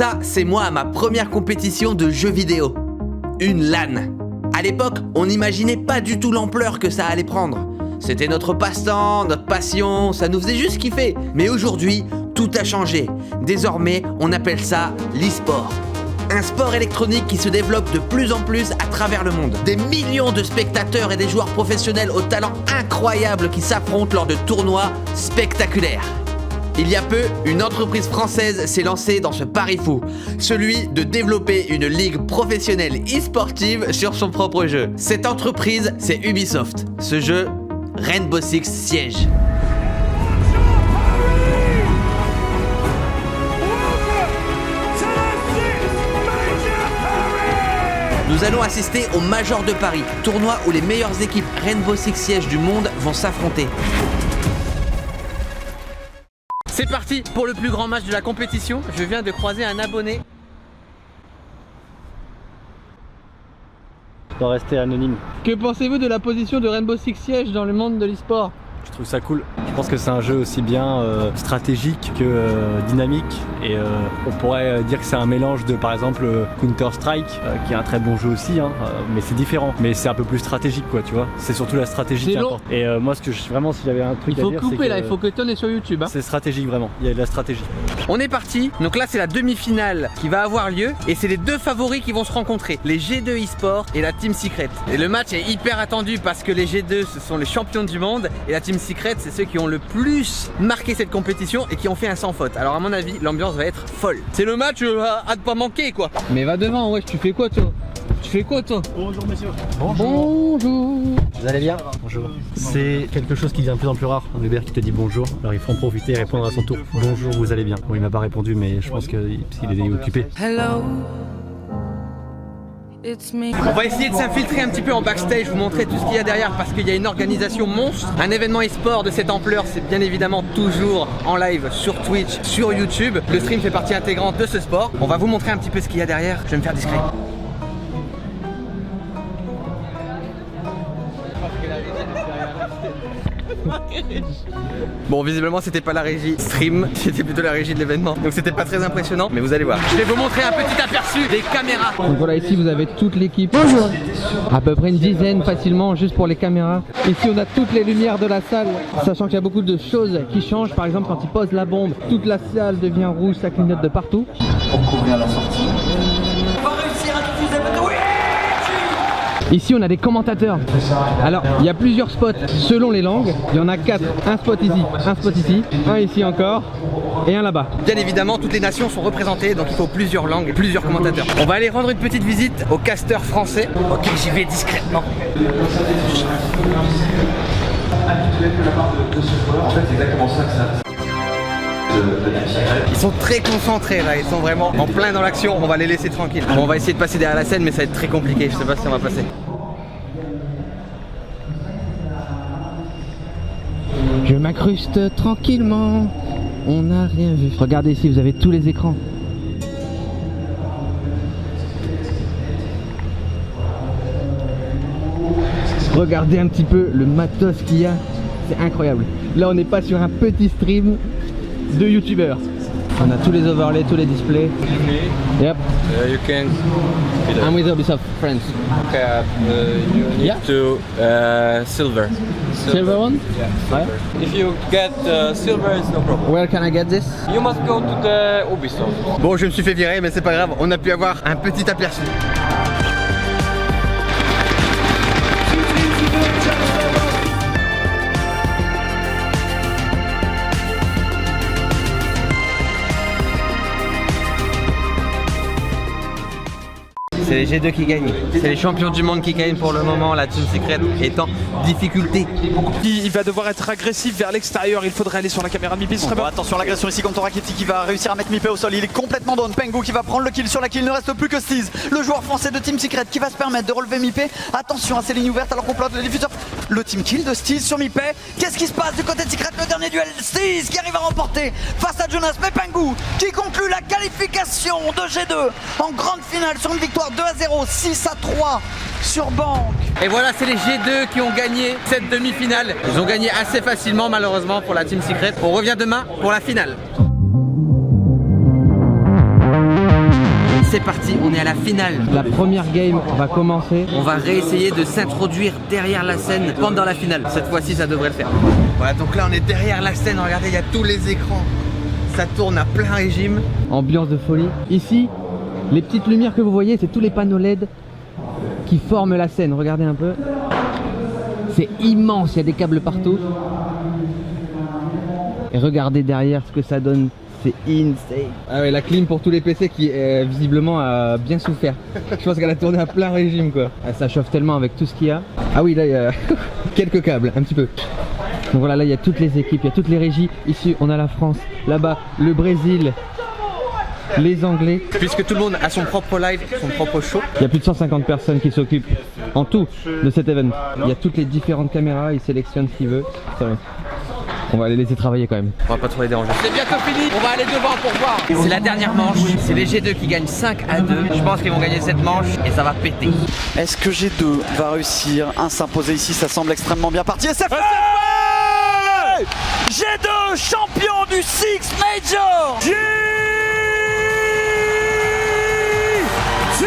Ça, c'est moi à ma première compétition de jeux vidéo. Une LAN. À l'époque, on n'imaginait pas du tout l'ampleur que ça allait prendre. C'était notre passe-temps, notre passion, ça nous faisait juste kiffer. Mais aujourd'hui, tout a changé. Désormais, on appelle ça l'e-sport. Un sport électronique qui se développe de plus en plus à travers le monde. Des millions de spectateurs et des joueurs professionnels au talent incroyable qui s'affrontent lors de tournois spectaculaires. Il y a peu, une entreprise française s'est lancée dans ce pari fou, celui de développer une ligue professionnelle e-sportive sur son propre jeu. Cette entreprise, c'est Ubisoft. Ce jeu, Rainbow Six Siege. Nous allons assister au Major de Paris, tournoi où les meilleures équipes Rainbow Six Siege du monde vont s'affronter. C'est parti pour le plus grand match de la compétition. Je viens de croiser un abonné. Je dois rester anonyme. Que pensez-vous de la position de Rainbow Six Siege dans le monde de l'e-sport? Je trouve ça cool. Je pense que c'est un jeu aussi bien stratégique que dynamique et on pourrait dire que c'est un mélange de par exemple Counter-Strike qui est un très bon jeu aussi mais c'est différent, mais c'est un peu plus stratégique quoi, tu vois. C'est surtout la stratégie qui importe. Et moi vraiment si j'avais un truc à dire, il faut couper là, il faut que tu es sur YouTube. C'est stratégique vraiment, il y a de la stratégie. On est parti, donc là c'est la demi-finale qui va avoir lieu et c'est les deux favoris qui vont se rencontrer, les G2 eSport et la Team Secret. Et le match est hyper attendu parce que les G2 ce sont les champions du monde et la Team Secret c'est ceux qui ont le plus marqué cette compétition et qui ont fait un sans faute. Alors à mon avis l'ambiance va être folle. C'est le match à ne pas manquer quoi. Mais va devant, ouais, tu fais quoi toi? Tu fais quoi toi? Bonjour messieurs. Bonjour. Vous allez bien? Bonjour. C'est quelque chose qui devient de plus en plus rare, un Uber qui te dit bonjour, alors il faut en profiter et répondre à son tour. Bonjour, vous allez bien? Bon, il m'a pas répondu mais je pense qu'il est occupé. Hello. On va essayer de s'infiltrer un petit peu en backstage, vous montrer tout ce qu'il y a derrière parce qu'il y a une organisation monstre. Un événement e-sport de cette ampleur, c'est bien évidemment toujours en live sur Twitch, sur YouTube. Le stream fait partie intégrante de ce sport. On va vous montrer un petit peu ce qu'il y a derrière. Je vais me faire discret. Bon, visiblement c'était pas la régie stream, c'était plutôt la régie de l'événement, donc c'était pas très impressionnant, mais vous allez voir. Je vais vous montrer un petit aperçu des caméras. Donc voilà, ici vous avez toute l'équipe. Bonjour. À peu près une dizaine facilement juste pour les caméras. Ici on a toutes les lumières de la salle, sachant qu'il y a beaucoup de choses qui changent. Par exemple quand ils posent la bombe, toute la salle devient rouge, ça clignote de partout. Pour couvrir la sortie. Ici on a des commentateurs. Alors il y a plusieurs spots selon les langues. Il y en a 4, un spot ici, un ici encore et un là-bas. Bien évidemment toutes les nations sont représentées, donc il faut plusieurs langues et plusieurs commentateurs. On va aller rendre une petite visite aux casteurs français. Ok, j'y vais discrètement. Habituel de la part de ce joueur, en fait c'est exactement ça que ça. Ils sont très concentrés là, ils sont vraiment en plein dans l'action, on va les laisser tranquilles. Bon, on va essayer de passer derrière la scène mais ça va être très compliqué, je sais pas si on va passer. Je m'incruste tranquillement, on n'a rien vu. Regardez ici, vous avez tous les écrans. Regardez un petit peu le matos qu'il y a, c'est incroyable. Là on n'est pas sur un petit stream de youtubeurs. On a tous les overlays, tous les displays. Yep. You can. I'm with Ubisoft friends. Okay. You need to silver. Silver one? Yeah. Silver. If you get silver, it's no problem. Where can I get this? You must go to the Ubisoft. Bon, je me suis fait virer mais c'est pas grave, on a pu avoir un petit aperçu. C'est les G2 qui gagnent, c'est les champions du monde qui gagnent pour le moment, la Team Secret est en difficulté. Il va devoir être agressif vers l'extérieur, il faudrait aller sur la caméra de Mipé. Bon, attention à l'agression ici contre Rakitic qui va réussir à mettre Mipé au sol, il est complètement down. Pengu qui va prendre le kill sur la kill, il ne reste plus que Steez, le joueur français de Team Secret qui va se permettre de relever Mipé. Attention à ces lignes ouvertes alors qu'on plante le diffuseur. Le team kill de Steez sur Mipé. Qu'est-ce qui se passe du côté de Secret? Le dernier duel, Steez qui arrive à remporter face à Jonas, mais Pengu qui conclut la qualification de G2 en grande finale sur une victoire 2-0, 6-3 sur Banque. Et voilà, c'est les G2 qui ont gagné cette demi-finale. Ils ont gagné assez facilement malheureusement pour la Team Secret. On revient demain pour la finale. c'est parti, on est à la finale. La première game va commencer. On va réessayer de s'introduire derrière la scène pendant la finale. Cette fois-ci, ça devrait le faire. Voilà, donc là, on est derrière la scène. Regardez, il y a tous les écrans. Ça tourne à plein régime. Ambiance de folie. Ici, les petites lumières que vous voyez, c'est tous les panneaux LED qui forment la scène. Regardez un peu. C'est immense, il y a des câbles partout. Et regardez derrière ce que ça donne. C'est insane. Ah ouais, la clim pour tous les PC qui visiblement a bien souffert. Je pense qu'elle a tourné à plein régime quoi. Ah, ça chauffe tellement avec tout ce qu'il y a. Ah oui, là il y a quelques câbles, un petit peu. Donc voilà, là il y a toutes les équipes, il y a toutes les régies. Ici on a la France, là-bas le Brésil, les Anglais. Puisque tout le monde a son propre live, son propre show. Il y a plus de 150 personnes qui s'occupent en tout de cet événement. Il y a toutes les différentes caméras, ils sélectionnent ce qu'ils veulent. On va les laisser travailler quand même. On va pas trop les déranger. C'est bientôt fini, on va aller devant pour voir. C'est la dernière manche, c'est les G2 qui gagnent 5 à 2. Je pense qu'ils vont gagner cette manche et ça va péter. Est-ce que G2 va réussir à s'imposer ici? Ça semble extrêmement bien parti et c'est fait. G2 champion du Six Major. C'est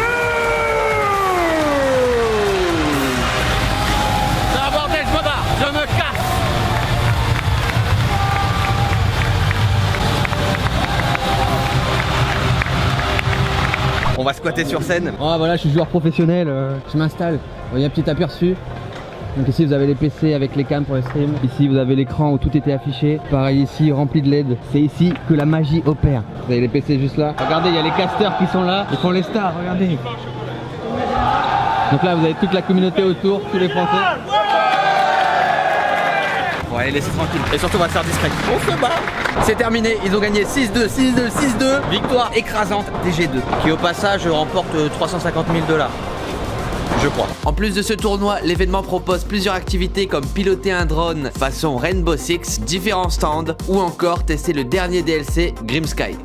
un bordel, je me barre, je me casse. On va squatter sur scène. Oh voilà, je suis joueur professionnel, je m'installe. Il y a un petit aperçu. Donc ici vous avez les PC avec les cams pour le stream. Ici vous avez l'écran où tout était affiché. Pareil ici, rempli de LED. C'est ici que la magie opère. Vous avez les PC juste là. Regardez, il y a les casters qui sont là. Ils font les stars, regardez. Donc là vous avez toute la communauté autour, tous les Français. On va les laisser tranquilles. Et surtout on va se faire discret. On se bat. C'est terminé, ils ont gagné 6-2, 6-2, 6-2. Victoire écrasante des G2. Qui au passage remporte 350 000 $. Je crois. En plus de ce tournoi, l'événement propose plusieurs activités comme piloter un drone façon Rainbow Six, différents stands ou encore tester le dernier DLC Grim Sky.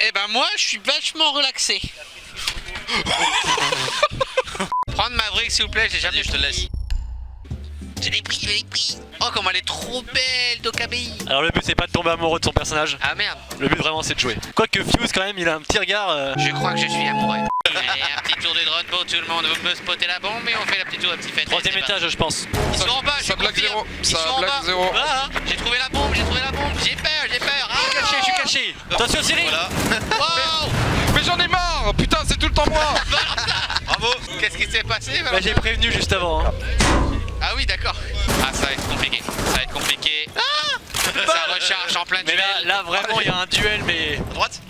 Eh ben moi je suis vachement relaxé. Prendre ma brique s'il vous plaît, j'ai jamais. Je te laisse. Je l'ai pris. Oh comment elle est trop belle, Dokabi. Alors le but c'est pas de tomber amoureux de son personnage. Ah merde. Le but vraiment c'est de jouer. Quoique Fuse quand même il a un petit regard. Je crois que je suis amoureux. Allez, un petit tour de drone pour tout le monde. Vous me spotter la bombe et on fait la petite tour, un petit fait. Troisième étage je pense. Ils sont en bas, je confirme. Ils sont en bas. Ah, j'ai trouvé la bombe, J'ai peur. Ah, Je suis caché. Attention Cyril. Voilà. Wow. Mais j'en ai marre. Putain, c'est tout le temps moi. Bravo. Qu'est-ce qui s'est passé Bah, j'ai prévenu juste avant. Hein. Ah oui d'accord. Ah ça va être compliqué. Ah ça recharge en plein Mais duel. là vraiment il y a un duel mais. Droite.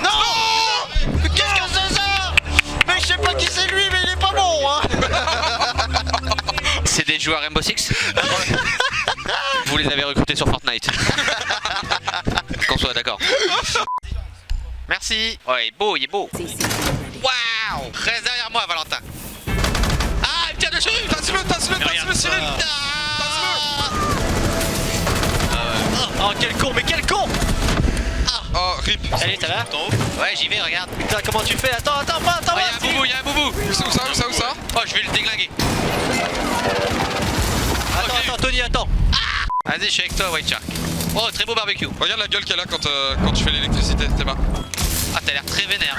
Non. Mais qu'est-ce que c'est ça? Mais je sais pas qui c'est lui mais il est pas bon hein. C'est des joueurs Rainbow Six. Vous les avez recrutés sur Fortnite. Qu'on soit d'accord. Merci. Oh il est beau. Waouh. Reste derrière moi Valentin. Ah il me tire dessus. Tasse-le Cyril. Oh quel con, mais quel con. Oh, rip. Salut, ça va? Ouais, j'y vais, regarde. Putain comment tu fais? Attends, Oh, y'a un boubou. Où ça? Oh, je vais le déglinguer. Attends, Tony, attends. Vas-y, je suis avec toi, White Shark. Oh, très beau barbecue. Regarde la gueule qu'elle a quand tu fais l'électricité, t'es bas. Ah, t'as l'air très vénère.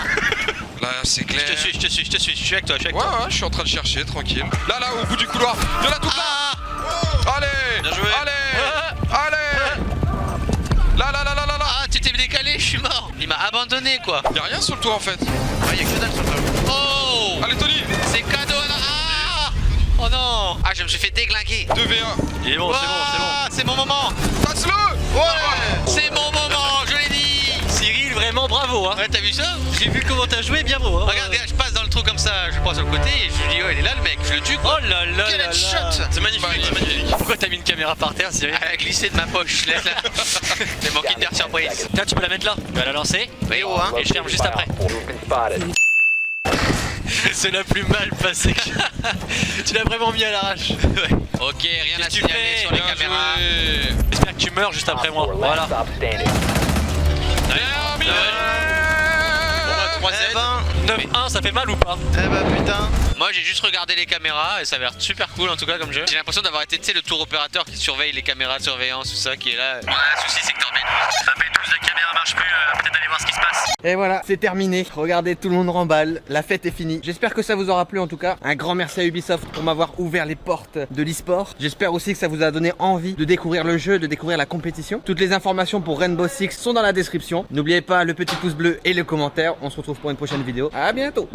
Là, c'est clair. Je te suis. Je suis avec toi, Ouais, je suis en train de chercher, tranquille. Là, au bout du couloir. Il y en a tout là. Allez. Bien joué. Allez. Là. Ah, tu t'es décalé, je suis mort. Il m'a abandonné, quoi. Y'a rien sur le toit en fait. Ouais, y'a que dalle sur le toit. Oh. Allez, Tony. C'est cadeau, là. Ah. Oh non. Ah, je me suis fait déglinguer. 2v1. Il est bon, c'est bon. C'est mon moment. Passe-le. Ouais. C'est mon moment, je l'ai dit. Cyril, vraiment bravo hein. Ouais, t'as vu ça? J'ai vu comment t'as joué, bien beau hein. Regarde, je passe dans le trou comme ça, je le prends sur le côté et je lui dis, oh, il est là le mec, je le tue quoi. Oh là là. Quel headshot. C'est magnifique. Pourquoi t'as mis une caméra par terre, Cyril? Elle a glissé de ma poche, laisse-la. C'est mon Kinder Surprise. Tiens, tu peux la mettre là. Tu vas la lancer. Oui, oh, hein. Et je ferme juste après. C'est la plus mal passée que... Tu l'as vraiment mis à l'arrache. Ouais. Ok, rien à Qu'est-ce que tu signaler fais? sur les Bien caméras. joué. J'espère que tu meurs juste après moi. Voilà. Bien, Bon bah 3Z. 9-1, ça fait mal ou pas? Eh bah putain. Moi j'ai juste regardé les caméras et ça a l'air super cool en tout cas comme jeu. J'ai l'impression d'avoir été, tu sais, le tour opérateur qui surveille les caméras de surveillance, tout ça qui est là. On a un souci secteur B12. Ça B12, la caméra marche plus, peut-être aller voir ce qui se passe. Et voilà, c'est terminé. Regardez, tout le monde remballe. La fête est finie. J'espère que ça vous aura plu en tout cas. Un grand merci à Ubisoft pour m'avoir ouvert les portes de l'e-sport. J'espère aussi que ça vous a donné envie de découvrir le jeu, de découvrir la compétition. Toutes les informations pour Rainbow Six sont dans la description. N'oubliez pas le petit pouce bleu et le commentaire. On se retrouve pour une prochaine vidéo. À bientôt.